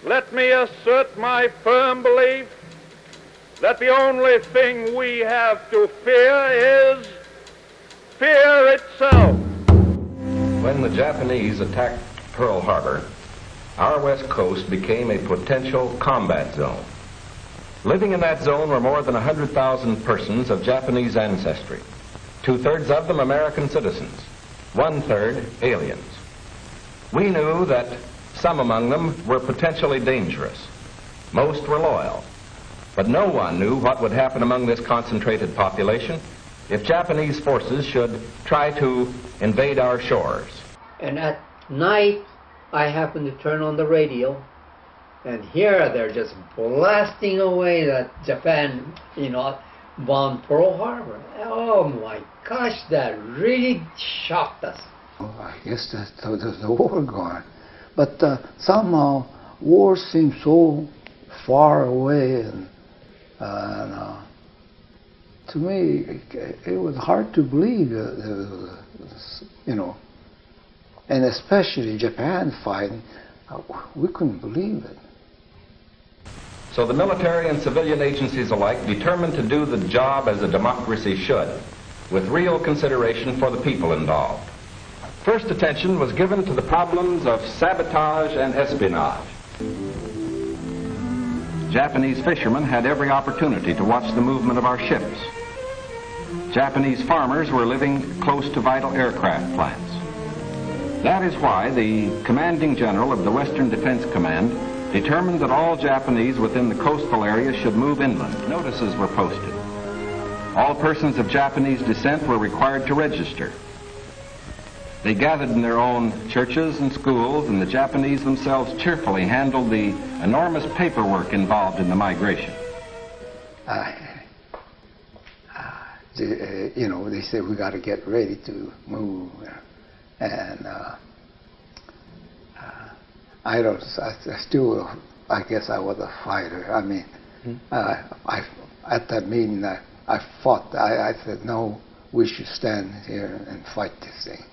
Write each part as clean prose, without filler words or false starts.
let me assert my firm belief that the only thing we have to fear is fear itself. When the Japanese attacked Pearl Harbor, our west coast became a potential combat zone. Living in that zone were more than 100,000 persons of Japanese ancestry, 2/3 of them American citizens, 1/3 aliens. We knew that some among them were potentially dangerous. Most were loyal. But no one knew what would happen among this concentrated population if Japanese forces should try to invade our shores. And at night, I happened to turn on the radio, and here they're just blasting away that Japan, bombed Pearl Harbor. Oh my gosh, that really shocked us. I guess there's the war gone. But somehow war seemed so far away, and to me it was hard to believe, and especially Japan fighting, we couldn't believe it. So the military and civilian agencies alike determined to do the job as a democracy should, with real consideration for the people involved. First attention was given to the problems of sabotage and espionage. Japanese fishermen had every opportunity to watch the movement of our ships. Japanese farmers were living close to vital aircraft plants. That is why the commanding general of the Western Defense Command determined that all Japanese within the coastal area should move inland. Notices were posted. All persons of Japanese descent were required to register. They gathered in their own churches and schools, and the Japanese themselves cheerfully handled the enormous paperwork involved in the migration. They said we got to get ready to move, and I guess I was a fighter. I mean, at that meeting I fought. I said, no, we should stand here and fight this thing.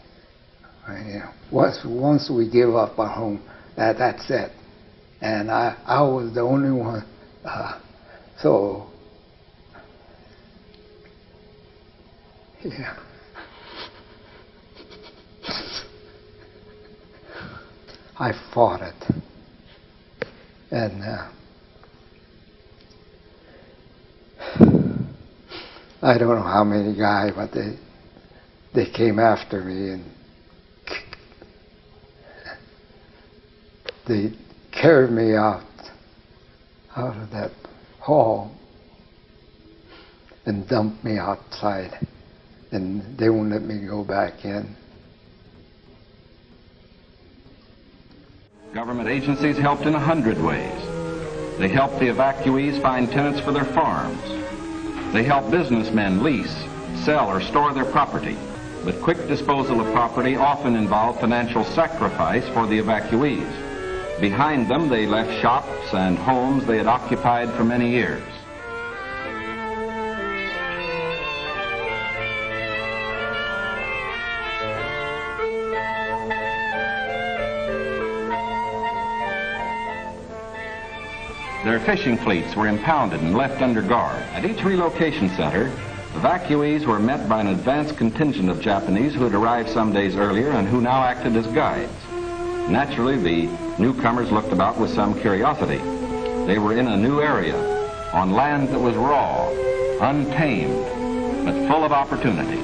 Once we give up our home, that's it. And I was the only one. So, yeah. I fought it. And I don't know how many guys, but they came after me, and they carried me out of that hall and dumped me outside, and they won't let me go back in. Government agencies helped in 100 ways. They helped the evacuees find tenants for their farms. They helped businessmen lease, sell, or store their property. But quick disposal of property often involved financial sacrifice for the evacuees. Behind them, they left shops and homes they had occupied for many years. Their fishing fleets were impounded and left under guard. At each relocation center, evacuees were met by an advance contingent of Japanese who had arrived some days earlier and who now acted as guides. Naturally, the newcomers looked about with some curiosity. They were in a new area, on land that was raw, untamed, but full of opportunity.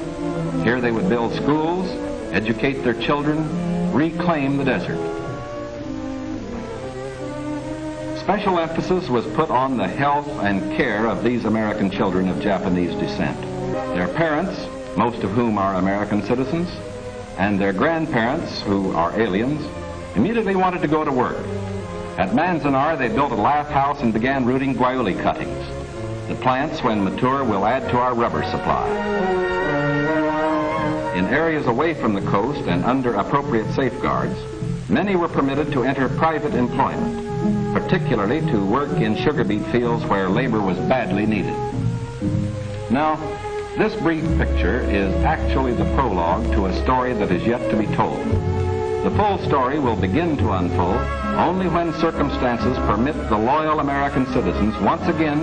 Here they would build schools, educate their children, reclaim the desert. Special emphasis was put on the health and care of these American children of Japanese descent. Their parents, most of whom are American citizens, and their grandparents, who are aliens, immediately wanted to go to work. At Manzanar, they built a lath house and began rooting guayuli cuttings. The plants, when mature, will add to our rubber supply. In areas away from the coast and under appropriate safeguards, many were permitted to enter private employment, particularly to work in sugar beet fields where labor was badly needed. Now, this brief picture is actually the prologue to a story that is yet to be told. The full story will begin to unfold only when circumstances permit the loyal American citizens once again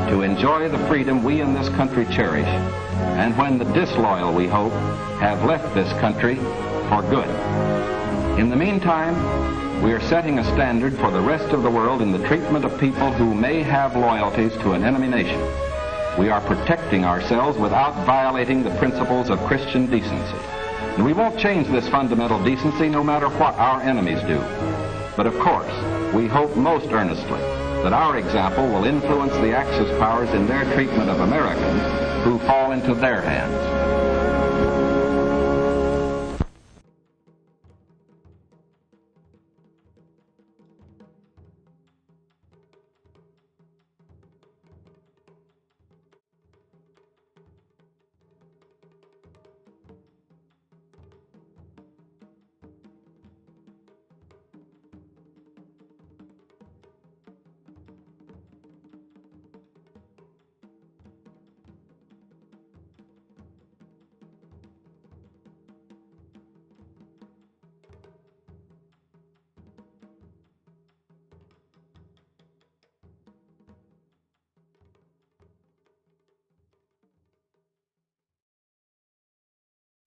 to enjoy the freedom we in this country cherish, and when the disloyal, we hope, have left this country for good. In the meantime, we are setting a standard for the rest of the world in the treatment of people who may have loyalties to an enemy nation. We are protecting ourselves without violating the principles of Christian decency. And we won't change this fundamental decency no matter what our enemies do. But of course, we hope most earnestly that our example will influence the Axis powers in their treatment of Americans who fall into their hands.